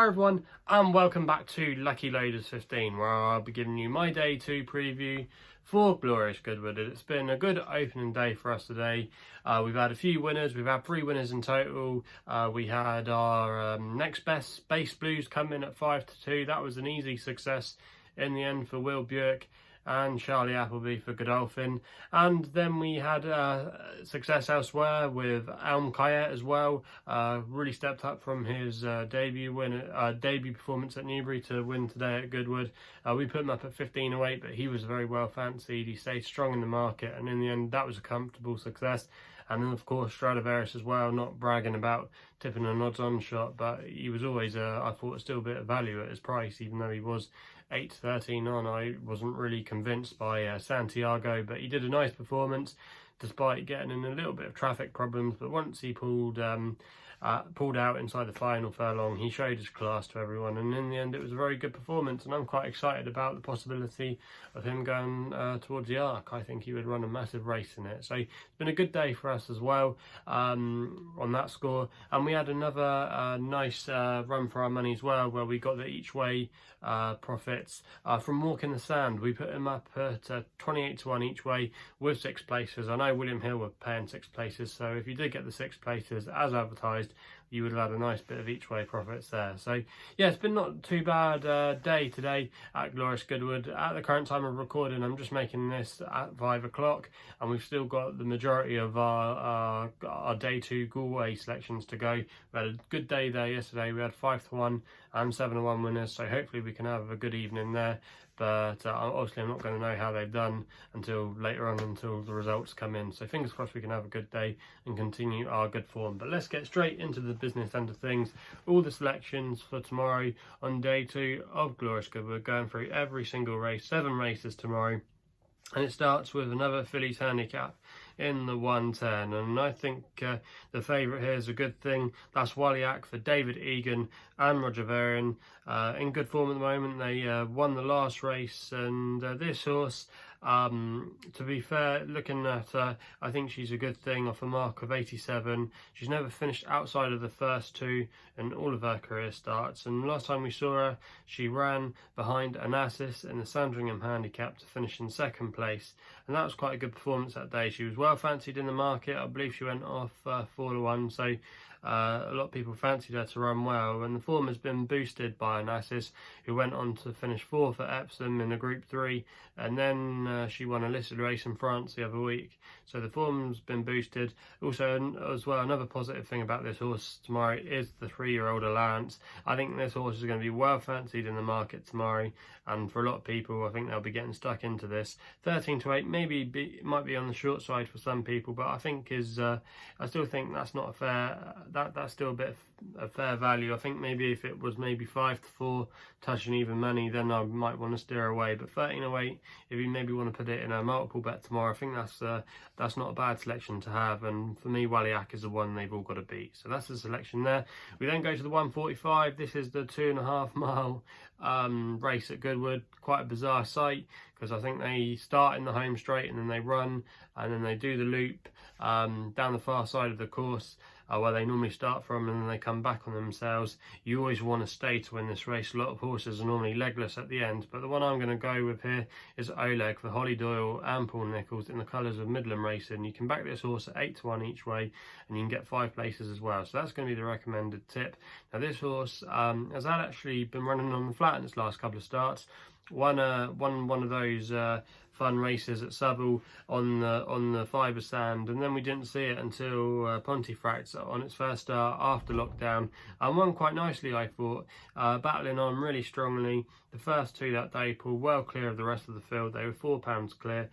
Hi everyone, and welcome back to Lucky Loaders 15, where I'll be giving you my day 2 preview for Glorious Goodwood. It's been a good opening day for us today. We've had a few winners. We've had 3 winners in total. We had our next best base blues come in at 5-2. That was an easy success in the end for Will Buick and Charlie Appleby for Godolphin. And then we had success elsewhere with Elm Kayet as well. Really stepped up from his debut performance at Newbury to win today at Goodwood. We put him up at 15.08, but he was very well fancied. He stayed strong in the market, and in the end that was a comfortable success. And then of course Stradivarius as well, not bragging about tipping an odds-on shot, but he was always I thought still a bit of value at his price, even though he was 8-13 on. I wasn't really convinced by Santiago, but he did a nice performance despite getting in a little bit of traffic problems. But once he pulled out inside the final furlong, he showed his class to everyone, and in the end it was a very good performance, and I'm quite excited about the possibility of him going towards the Arc. I think he would run a massive race in it, so it's been a good day for us as well on that score. And we had another nice run for our money as well, where we got the each way profits from Walk in the Sand. We put him up at 28-1 each way with 6 places. I know William Hill were paying 6 places, so if you did get the 6 places as advertised, you would have had a nice bit of each way profits there. So yeah, it's been not too bad day today at Glorious Goodwood. At the current time of recording, I'm just making this at 5 o'clock, and we've still got the majority of our day 2 Galway selections to go. We had a good day there yesterday. We had 5-1 and 7-1 winners, so hopefully we can have a good evening there. But obviously I'm not going to know how they've done until later on, until the results come in. So fingers crossed we can have a good day and continue our good form. But let's get straight into the business end of things. All the selections for tomorrow on day 2 of Glorious Goodwood, going through every single race, 7 races tomorrow. And it starts with another fillies handicap in the 110, and I think the favourite here is a good thing. That's Walagek for David Egan and Roger Varian. In good form at the moment. They won the last race, and this horse, to be fair, looking at I think she's a good thing off a mark of 87. She's never finished outside of the first 2 in all of her career starts, and last time we saw her she ran behind Onassis in the Sandringham handicap to finish in 2nd place, and that was quite a good performance that day. She was well fancied in the market. I believe she went off 4-1, so a lot of people fancied her to run well, and the form has been boosted by Onassis, who went on to finish 4th at Epsom in a Group 3, and then she won a listed race in France the other week. So the form's been boosted. Also, as well, another positive thing about this horse tomorrow is the 3-year-old allowance. I think this horse is going to be well fancied in the market tomorrow, and for a lot of people, I think they'll be getting stuck into this. 13-8 might be on the short side for some people, but I think I still think that's not a fair. That's still a bit of fair value. I think maybe if it was maybe 5-4 touching even money, then I might want to steer away. But 13-08, if you maybe want to put it in a multiple bet tomorrow, I think that's not a bad selection to have. And for me, Walagek is the one they've all got to beat. So that's the selection there. We then go to the 145. This is the 2.5 mile race at Goodwood. Quite a bizarre sight, because I think they start in the home straight and then they run and then they do the loop down the far side of the course, where they normally start from, and then they come back on themselves. You always want to stay to win this race. A lot of horses are normally legless at the end, but the one I'm going to go with here is Oleg for Holly Doyle and Paul Nicholls in the colours of Midland Racing. You can back this horse at 8-1 each way, and you can get 5 places as well. So that's going to be the recommended tip. Now this horse has actually been running on the flat in its last couple of starts. Won one of those fun races at Southwell on the fibre sand, and then we didn't see it until Pontefract on its first start after lockdown, and won quite nicely, I thought, battling on really strongly. The first 2 that day pulled well clear of the rest of the field. They were 4 pounds clear.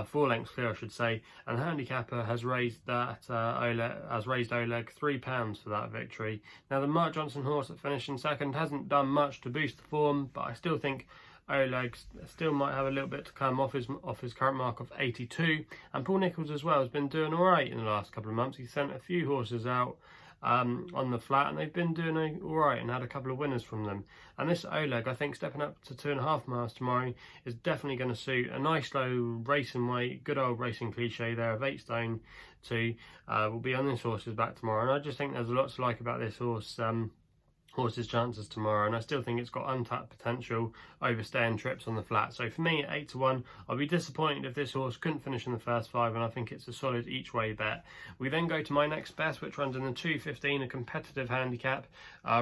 4 lengths clear, I should say, and the handicapper has raised Oleg £3 for that victory. Now the Mark Johnson horse that finished in 2nd hasn't done much to boost the form, but I still think Oleg still might have a little bit to come off his current mark of 82, and Paul Nicholls as well has been doing all right in the last couple of months. He sent a few horses out on the flat, and they've been doing all right and had a couple of winners from them. And this Oleg, I think, stepping up to 2.5 miles tomorrow is definitely going to suit. A nice low racing weight, good old racing cliche there of 8 stone 2 will be on this horse's back tomorrow, and I just think there's a lot to like about this horse. horse's chances tomorrow, and I still think it's got untapped potential over staying trips on the flat. So for me at 8-1, I'll be disappointed if this horse couldn't finish in the first 5, and I think it's a solid each way bet. We then go to my next best, which runs in the 2:15, a competitive handicap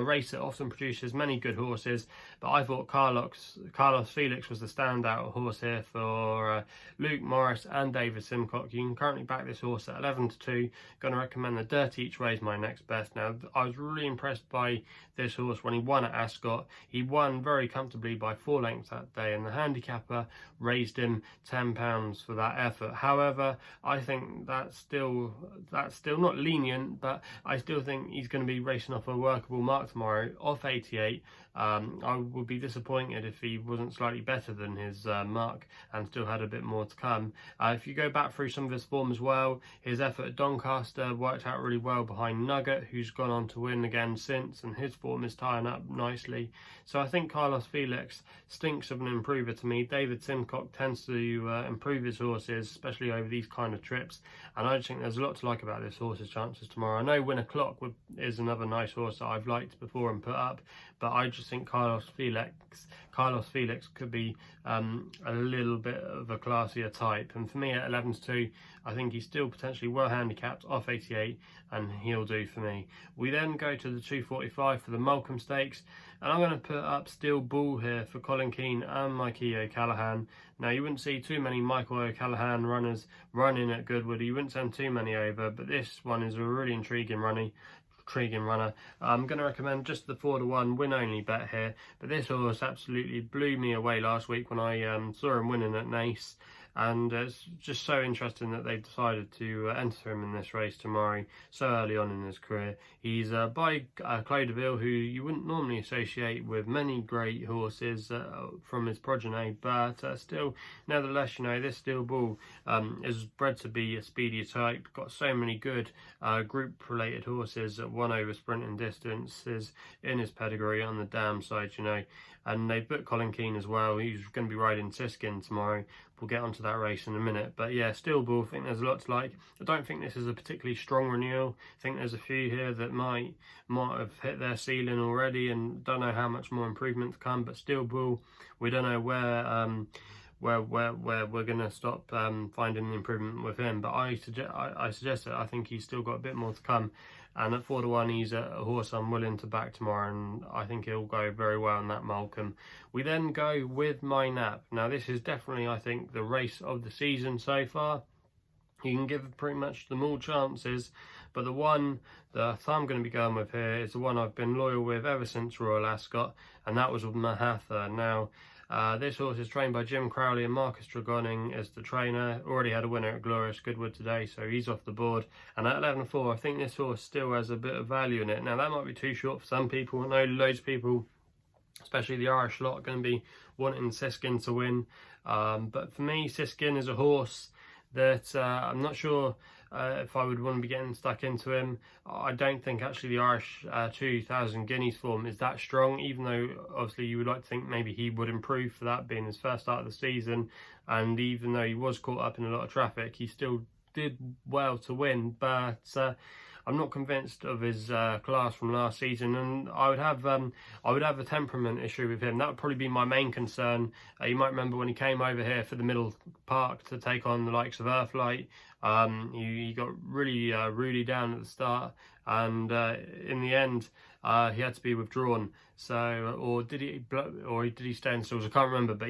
race that often produces many good horses, but I thought Carlos Felix was the standout horse here for Luke Morris and David Simcock. You can currently back this horse at 11-2. Going to recommend the Dirty Each Way as my next best. Now, I was really impressed by this horse when he won at Ascot. He won very comfortably by 4 lengths that day, and the handicapper raised him £10 for that effort. However, I think that's still not lenient, but I still think he's going to be racing off a workable mark tomorrow, off 88. I would be disappointed if he wasn't slightly better than his mark and still had a bit more to come. If you go back through some of his form as well, his effort at Doncaster worked out really well behind Nugget, who's gone on to win again since, and his form is tying up nicely. So I think Carlos Felix stinks of an improver to me. David Simcock tends to improve his horses, especially over these kind of trips, and I just think there's a lot to like about this horse's chances tomorrow. I know Winner Clock is another nice horse that I've liked before and put up, but I just think Carlos Felix could be a little bit of a classier type, and for me at 11-2, I think he's still potentially well handicapped off 88, and he'll do for me. We then go to the 2:45 for the Malcolm Stakes, and I'm going to put up Steel Bull here for Colin Keane and Mikey O'Callaghan. Now, you wouldn't see too many Michael O'Callaghan runners running at Goodwood. You wouldn't send too many over, but this one is a really intriguing runner. I'm going to recommend just the 4-1 win only bet here, but this horse absolutely blew me away last week when I saw him winning at Naas, and it's just so interesting that they've decided to enter him in this race tomorrow so early on in his career. He's by Claude de Ville, who you wouldn't normally associate with many great horses from his progeny, but still, nevertheless, you know, this Steel Bull is bred to be a speedier type, got so many good group related horses that won over sprinting distances in his pedigree on the dam side, you know. And they've booked Colin Keane as well. He's going to be riding Siskin tomorrow. We'll get onto that race in a minute. But yeah, Steel Bull, I think there's a lot to like. I don't think this is a particularly strong renewal. I think there's a few here that might have hit their ceiling already and don't know how much more improvement to come. But Steel Bull, we don't know where we're going to stop finding the improvement with him. But I suggest that I think he's still got a bit more to come. And at 4-1, he's a horse I'm willing to back tomorrow, and I think he'll go very well in that Malcolm. We then go with My Nap. Now, this is definitely, I think, the race of the season so far. You can give pretty much them all chances, but the one that I'm going to be going with here is the one I've been loyal with ever since Royal Ascot, and that was with Mohaather. Now, this horse is trained by Jim Crowley and Marcus Tregoning as the trainer. Already had a winner at Glorious Goodwood today, so he's off the board. And at 11-4, I think this horse still has a bit of value in it. Now, that might be too short for some people. I know loads of people, especially the Irish lot, are going to be wanting Siskin to win. But for me, Siskin is a horse that I'm not sure if I would want to be getting stuck into him. I don't think actually the Irish 2000 Guineas form is that strong, even though obviously you would like to think maybe he would improve for that being his first start of the season, and even though he was caught up in a lot of traffic, he still did well to win. But I'm not convinced of his class from last season, and I would have a temperament issue with him. That would probably be my main concern. You might remember when he came over here for the Middle Park to take on the likes of Earthlight. He got really rudely down at the start, and in the end he had to be withdrawn. So, or did he stay in stalls? I can't remember, but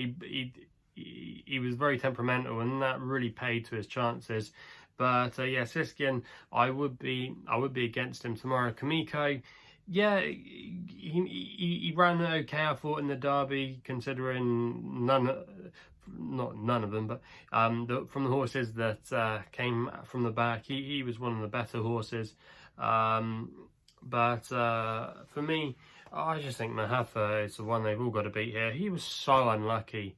he was very temperamental, and that really paid to his chances. But yeah, Siskin, I would be against him tomorrow. Kamiko, yeah, he ran okay, I thought, in the Derby, considering none of them, but from the horses that came from the back, he was one of the better horses. But for me, I just think Mohaather is the one they've all got to beat here. He was so unlucky.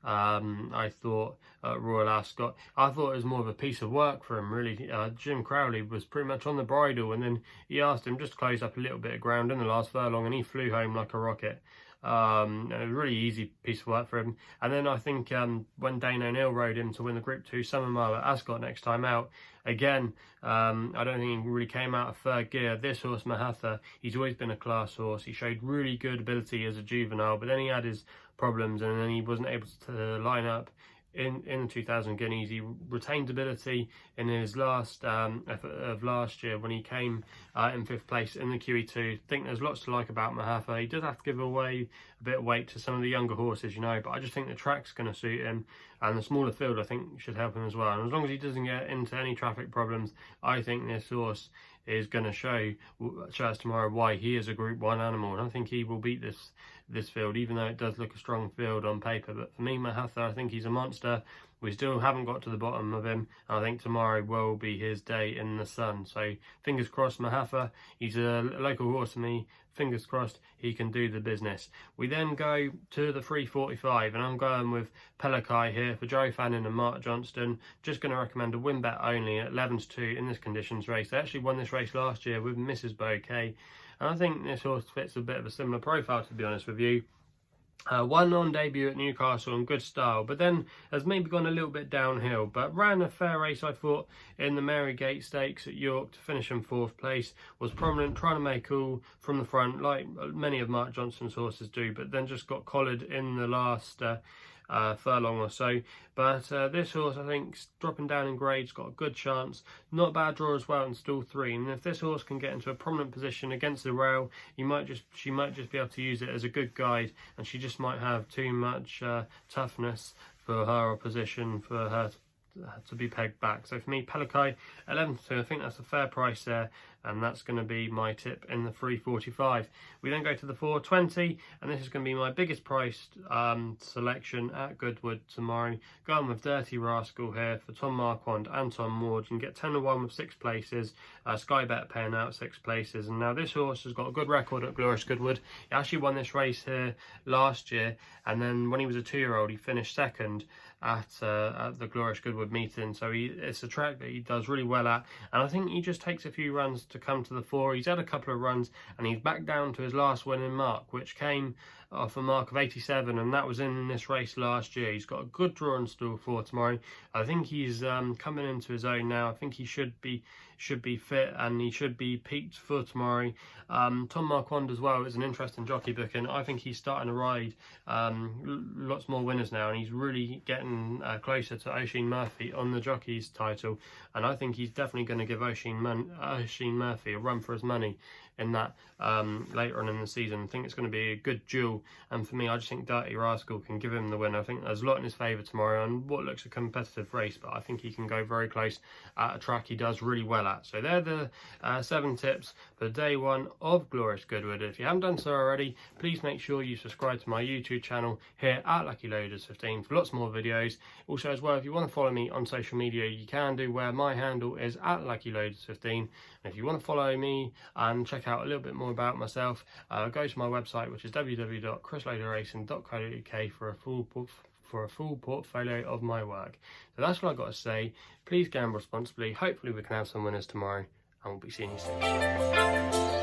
I thought at Royal Ascot, I thought it was more of a piece of work for him, really. Jim Crowley was pretty much on the bridle, and then he asked him just to close up a little bit of ground in the last furlong, and he flew home like a rocket. A really easy piece of work for him. And then I think when Dane O'Neill rode him to win the Group 2 Summer Mile at Ascot next time out, again, I don't think he really came out of third gear. This horse, Mohaather, he's always been a class horse. He showed really good ability as a juvenile, but then he had his problems and then he wasn't able to line up in the 2000 Guineas. He retained ability in his last effort of last year when he came in 5th place in the QE2. I think there's lots to like about Mohaather. He does have to give away a bit of weight to some of the younger horses, you know, but I just think the track's going to suit him, and the smaller field I think should help him as well. And as long as he doesn't get into any traffic problems, I think this horse is going to show us tomorrow why he is a Group 1 animal, and I think he will beat this field, even though it does look a strong field on paper. But for me, Mohaather, I think he's a monster. We still haven't got to the bottom of him, and I think tomorrow will be his day in the sun. So fingers crossed, Mohaather, he's a local horse to me. Fingers crossed he can do the business. We then go to the 345, and I'm going with Pelekai here for Joe Fannin and Mark Johnston. Just going to recommend a win bet only at 11-2 in this conditions race. They actually won this race last year with Mrs. Bouquet, and I think this horse fits a bit of a similar profile, to be honest with you. Won on debut at Newcastle in good style, but then has maybe gone a little bit downhill, but ran a fair race, I thought, in the Marygate Stakes at York to finish in 4th place. Was prominent, trying to make all from the front like many of Mark Johnston's horses do, but then just got collared in the last furlong or so. But this horse, I think, dropping down in grades, got a good chance. Not a bad draw as well in stall 3, and if this horse can get into a prominent position against the rail, she might just be able to use it as a good guide, and she just might have too much toughness for her opposition, for her to be pegged back. So for me, Pelekai 11-2, I think that's a fair price there, and that's going to be my tip in the 345. We then go to the 420, and this is going to be my biggest priced selection at Goodwood tomorrow. Going with Dirty Rascal here for Tom Marquand and Tom Ward. You can get 10-1 with 6 places. Sky Bet paying out 6 places, and now this horse has got a good record at Glorious Goodwood. He actually won this race here last year, and then when he was a 2-year-old, he finished 2nd at the Glorious Goodwood meeting. So it's a track that he does really well at, and I think he just takes a few runs to come to the fore. He's had a couple of runs, and he's back down to his last winning mark, which came off a mark of 87, and that was in this race last year. He's got a good draw in stall 4 tomorrow. I think he's coming into his own now. I think he should be fit, and he should be peaked for tomorrow. Tom Marquand as well is an interesting jockey booking. I think he's starting to ride lots more winners now, and he's really getting closer to Oisin Murphy on the jockey's title, and I think he's definitely going to give Oisin Murphy a run for his money in that later on in the season. I think it's going to be a good duel, and for me, I just think Dirty Rascal can give him the win. I think there's a lot in his favour tomorrow, and what looks a competitive race, but I think he can go very close at a track he does really well at. So they're the 7 tips for day 1 of Glorious Goodwood. If you haven't done so already, please make sure you subscribe to my YouTube channel here at Lucky Loaders 15 for lots more videos. Also as well, if you want to follow me on social media, you can do, where my handle is at Lucky Loaders 15. And if you want to follow me and check out a little bit more about myself, go to my website, which is www.chrisloaderracing.co.uk for a full portfolio of my work. So that's what I've got to say. Please gamble responsibly. Hopefully we can have some winners tomorrow, and we'll be seeing you soon.